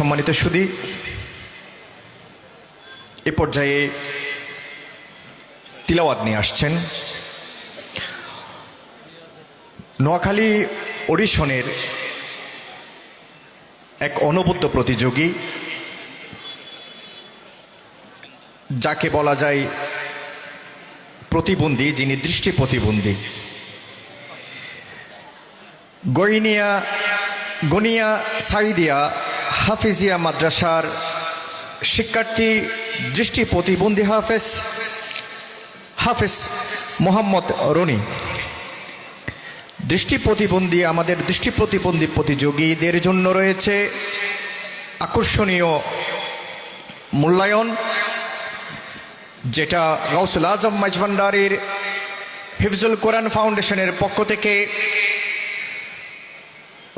সম্মানিত সুধী, এ পর্যায়ে তিলাওয়াত নিয়ে আসছেন নোয়াখালী অডিশনের এক অনবদ্য প্রতিযোগী, যাকে বলা যায় প্রতিবন্ধী, যিনি দৃষ্টি প্রতিবন্ধী। গনিয়া সাইদিয়া হাফিজিয়া মাদ্রাসার শিক্ষার্থী, দৃষ্টি প্রতিবন্ধী হাফেজ মোহাম্মদ রনি। আমাদের দৃষ্টি প্রতিবন্ধী প্রতিযোগীদের জন্য রয়েছে আকর্ষণীয় মূল্যায়ন, যেটা গাউসুল আজম মাইজভান্ডারির হিফজুল কোরআন ফাউন্ডেশনের পক্ষ থেকে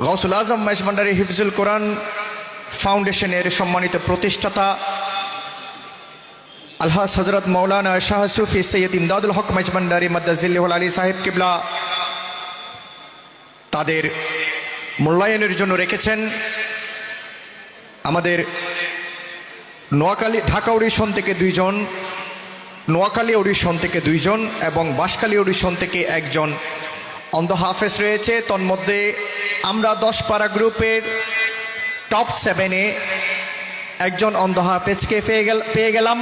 গাউসুল আজম মাইজভান্ডারি হিফজুল কোরআন ফাউন্ডেশনের সম্মানিত প্রতিষ্ঠাতা আলহাজ হজরত মৌলানা শাহ সুফি সৈয়দ ইমদাদুল হক মাইজভান্ডারি মাদ্দাজিল্লাহুল আলী সাহেব কিবলা তাদের মূল্যায়নের জন্য রেখেছেন। আমাদের ঢাকা অডিশন থেকে 2 জন, নোয়াখালী অডিশন থেকে 2 জন এবং বাঁশখালী অডিশন থেকে 1 জন অন্ধ হাফেজ রয়েছে। তন্মধ্যে আমরা 10 পারা গ্রুপের টপ 7-এ একজন অন্ধ হাফেজকে পেয়ে গেলাম।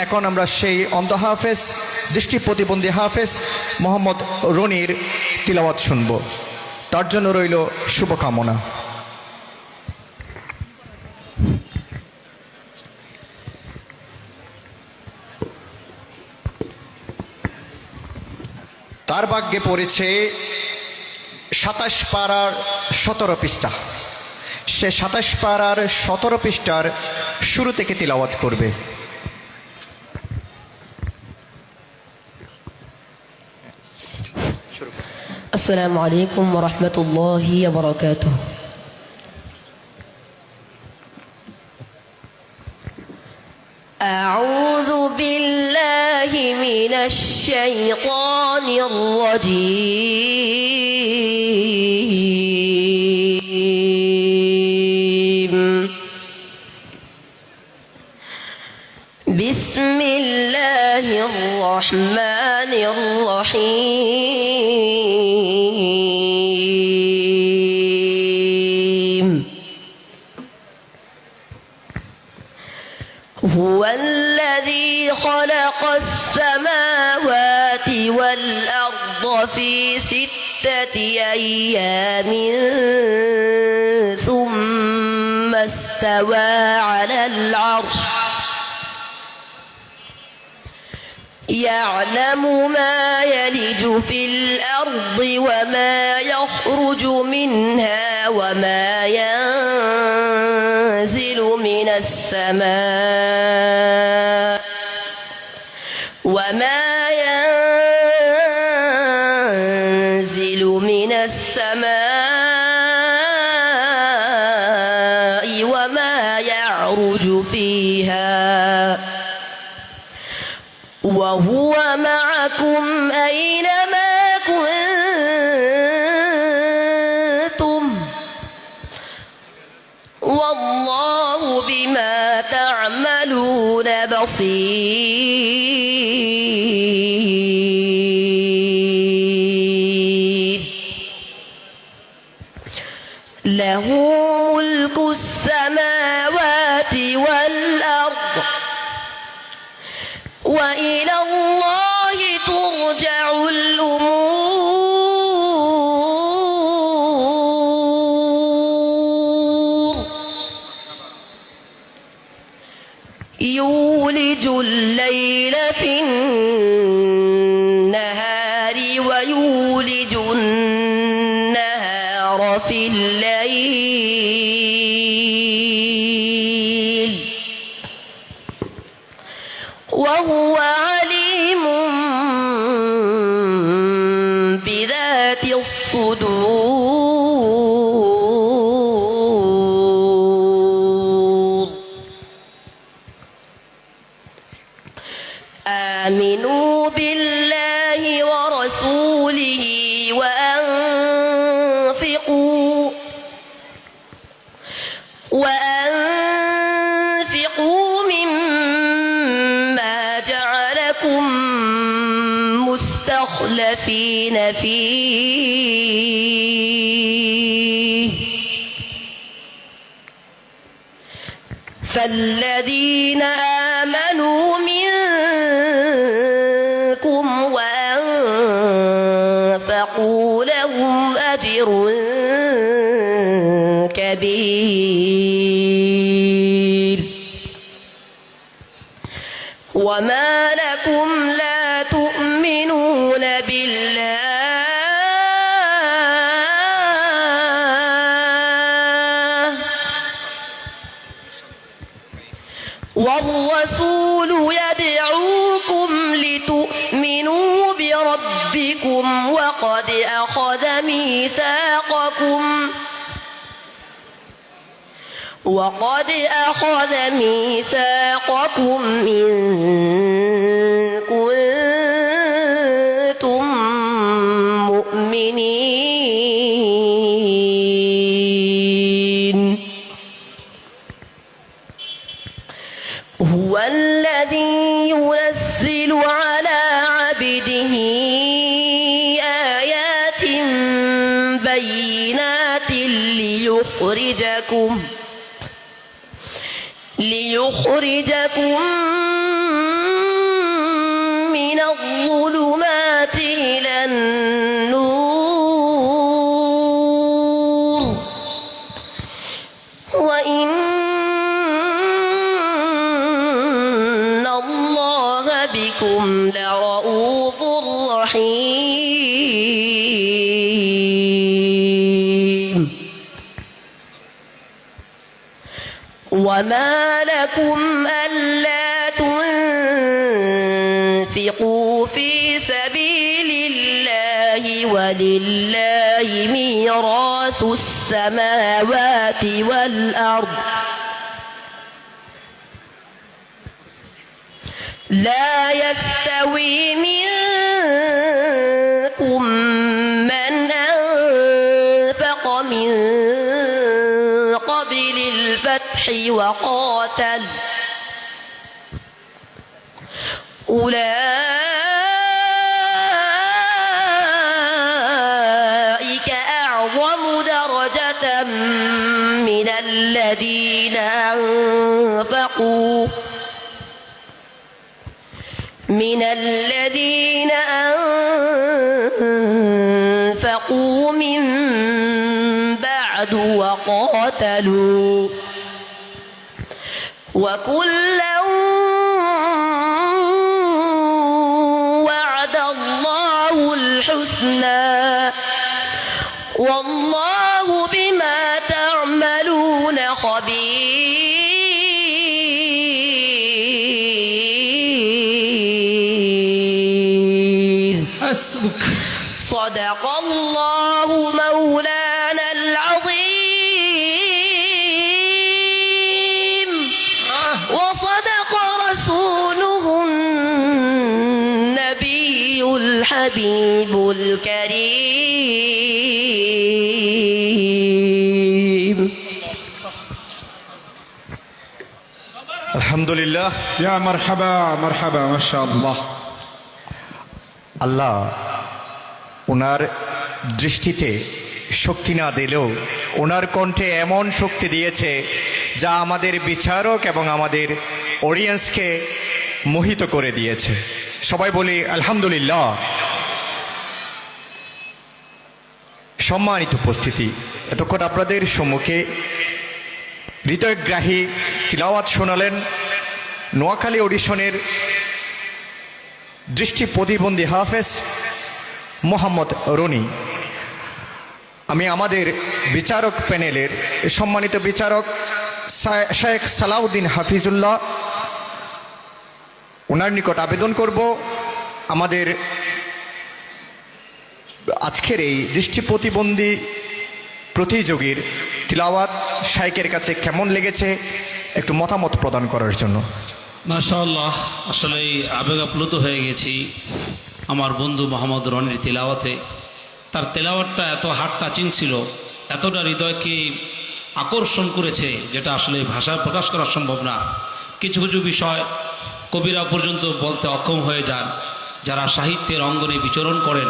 এখন আমরা সেই অন্ধ হাফেজ, দৃষ্টি প্রতিবন্ধী হাফেজ মোহাম্মদ রনির তিলাওয়াত শুনব। তার জন্য রইল শুভকামনা। তার ভাগ্যে পড়েছে 27 পারার 17 পৃষ্ঠা। সে 27 পারার 17 পৃষ্ঠার শুরু থেকে তিলাওয়াত করবে। আসসালামু আলাইকুম ওয়া রাহমাতুল্লাহি ওয়া বারাকাতুহু। أعوذ بالله من الشيطان الرجيم. بسم الله الرحمن الرحيم. هو الذي خلق السماوات والأرض في 6 أيام ثم استوى على العرش يعلم ما يلج في الأرض وما يخرج منها وما ينزل من السماء وما يعرج فيها وهو معكم أينما كنتم والله بما تعملون بصير. له ملك السماوات والأرض وإلى الله ترجع الأمور. يولج الليل في النهار ويولج النهار في الليل وهو عليم بذات الصدور. آمنوا بالله ورسوله وأنفقوا مخلفين فيه فالذين آمنوا منكم وأنفقوا لهم أجر كبير وما لكم لا تؤمنون بالله والرسول يدعوكم لتؤمنوا بربكم وقد أخذ ميثاقكم إن كنتم مؤمنين هو الذي ينزل على عبده آيات بينات ليخرجكم من الظلمات إلى النور وإن الله بكم لرؤوف رحيم وما لكم ألا تنفقوا في سبيل الله ولله ميراث السماوات والأرض لا يستوي منكم من أنفق من قبل الفتح وقاتل أولئك أعظم درجة من الذين أنفقوا من بعد وقاتلوا وكلا وعد الله الحسنى والله بما تعملون خبير صدق الله مولانا العظيم وصدق رسوله النبي الحبيب الكريم الحمد لله يا مرحبا مرحبا ما شاء الله আল্লাহ ওনার দৃষ্টিতে শক্তি না দিলেও ওনার কণ্ঠে এমন শক্তি দিয়েছে যা আমাদের বিচারক এবং আমাদের অডিয়েন্সকে মোহিত করে দিয়েছে। সবাই বলি আলহামদুলিল্লাহ। সম্মানিত উপস্থিতি, এতক্ষণ আপনাদের সম্মুখে হৃদয়গ্রাহী তিলাওয়াত শোনালেন নোয়াখালী অডিশনের দৃষ্টি প্রতিবন্ধী হাফেজ মোহাম্মদ রনি। আমি আমাদের বিচারক প্যানেলের সম্মানিত বিচারক শেখ সালাউদ্দিন হাফিজুল্লাহ ওনার নিকট আবেদন করব আমাদের আজকের এই দৃষ্টি প্রতিবন্ধী প্রতিযোগীর তিলাওয়াত শাইখের কাছে কেমন লেগেছে একটু মতামত প্রদান করার জন্য। মাশাআল্লাহ, আসলেই আবেগ আপ্লুত হয়ে গেছি আমার বন্ধু মোহাম্মদ রনির তেলাওয়াতে। তার তেলাওয়াতটা এত হার্ট টাচিং ছিল, এতটা হৃদয়কে আকর্ষণ করেছে যেটা আসলে ভাষায় প্রকাশ করা সম্ভব না। কিছু কিছু বিষয় কবিরা পর্যন্ত বলতে অক্ষম হয়ে যান, যারা সাহিত্যের অঙ্গনে বিচরণ করেন,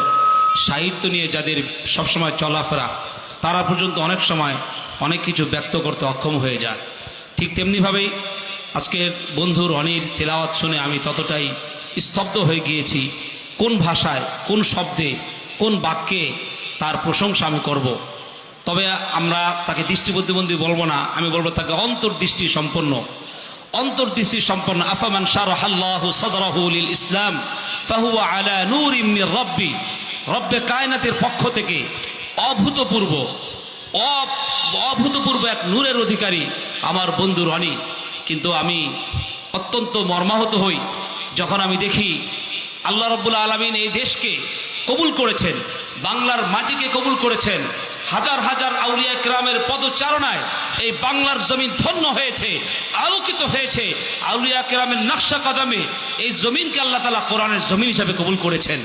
সাহিত্য নিয়ে যাদের সবসময় চলাফেরা, তারা পর্যন্ত অনেক সময় অনেক কিছু ব্যক্ত করতে অক্ষম হয়ে যায়। ঠিক তেমনিভাবেই আজকের বন্ধু রনির তেলাওয়াত শুনে আমি ততটাই স্তব্ধ হয়ে গিয়েছি। কোন ভাষায়, কোন শব্দে, কোন বাক্যে তার প্রশংসা আমি করব। তবে আমরা তাকে দৃষ্টি প্রতিবন্ধী বলবো না, আমি বলবো তাকে অন্তর্দৃষ্টি সম্পন্ন। অন্তর্দৃষ্টি সম্পন্ন। আফামান শারাহাল্লাহু সাদরাহু লিল ইসলাম ফাহুয়া আলা নূরিম মির রাব্বি। রব্বে কায়নাতের পক্ষ থেকে অভূতপূর্ব এক নূরের অধিকারী আমার বন্ধু রনি। কিন্তু আমি অত্যন্ত মর্মাহত হই যখন আমি দেখি আল্লাহ রাব্বুল আলামিন এই দেশকে কবুল করেছেন, বাংলার মাটিকে কবুল করেছেন। হাজার হাজার আউলিয়া কিরামের পদচারণায় এই বাংলার জমিন ধন্য হয়েছে, আলোকিত হয়েছে। আউলিয়া কিরামের নকশা কদমে এই জমিনকে আল্লাহ তাআলা কোরআনের জমিন হিসাবে কবুল করেছেন।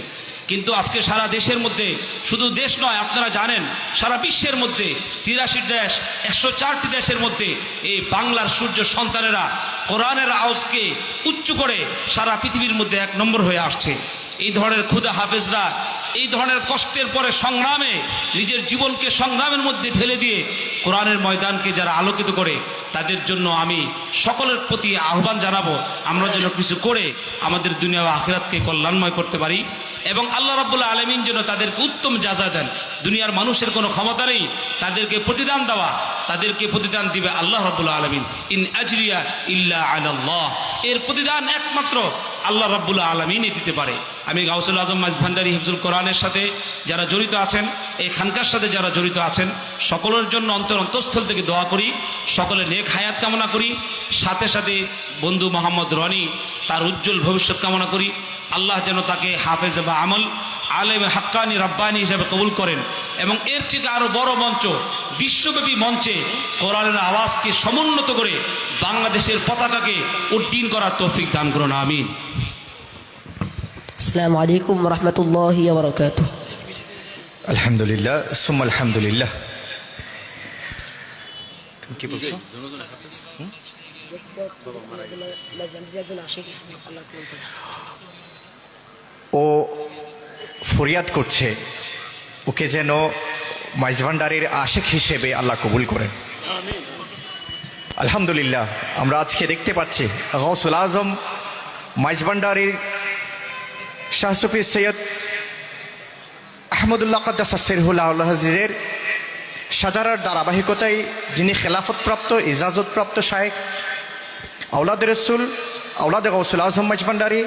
কিন্তু আজকে সারা দেশের মধ্যে, শুধু দেশ নয়, আপনারা জানেন সারা বিশ্বের মধ্যে 83 দেশ, 104টি দেশের মধ্যে এই বাংলার সূর্য সন্তানেরা কোরআনের আওয়াজকে উচ্চ করে সারা পৃথিবীর মধ্যে 1 নম্বর হয়ে আসছে। এই ধরনের খুদা হাফেজরা এই ধরনের কষ্টের পরে সংগ্রামে নিজের জীবনকে সংগ্রামের মধ্যে ঢেলে দিয়ে কোরআনের ময়দানকে যারা আলোকিত করে, তাদের জন্য আমি সকলের প্রতি আহ্বান জানাবো, আমরা যেন কিছু করে আমাদের দুনিয়া ও আখিরাতকে কল্যাণময় করতে পারি এবং আল্লাহ রাব্বুল আলামিন যেন তাদেরকে উত্তম জাযা দেন। দুনিয়ার মানুষের কোনো ক্ষমতা নেই তাদেরকে প্রতিদান দেওয়া, তাদেরকে প্রতিদান দিবে আল্লাহ রাব্বুল আলামিন। ইন আজরিয়া ইল্লা আলাল্লাহ। এর প্রতিদান একমাত্র আল্লাহ রাব্বুল আলামিনই দিতে পারে। আমি গাউসুল আজম মাইজ ভান্ডারী হিফজুল কোরআনের সাথে যারা জড়িত আছেন, এই খানকার সাথে যারা জড়িত আছেন, সকলের জন্য অন্তঃস্থল থেকে দোয়া করি, সকলের নেক হায়াত কামনা করি। সাথে সাথে বন্ধু মোহাম্মদ রনি, তার উজ্জ্বল ভবিষ্যৎ কামনা করি। আল্লাহ যেন তাকে হাফেজ বা আমল, আলেম হাক্কানি রাব্বানি হিসেবে কবুল করেন এবং এর থেকে আরো বড় মঞ্চ, বিশ্বব্যাপী মঞ্চে কোরআনের আওয়াজকে সমুন্নত করে বাংলাদেশের পতাকাকে উড্ডীন করার তৌফিক দান করুন। আমিন। আসসালামু আলাইকুম ওয়া রাহমাতুল্লাহি ওয়া বারাকাতুহু। আলহামদুলিল্লাহ, সুম্মা আলহামদুলিল্লাহ। তুমি কি বলছো? ও ফরিয়াদ করছে ওকে যেন মাইজ ভান্ডারীর আশিক হিসেবে আল্লাহ কবুল করেন। আলহামদুলিল্লাহ, আমরা আজকে দেখতে পাচ্ছি গাউসুল আজম মাইজ ভান্ডারীর শাহ সুফি সৈয়দ আহমদুল্লাহ কাদ্দাস সিরহুল আজিজের সাজারার ধারাবাহিকতায় যিনি খেলাফতপ্রাপ্ত, ইজাজতপ্রাপ্ত শায়েখ, আওলাদ রসুল, আওলাদ গাউসুল আজম মাইজ ভান্ডারী,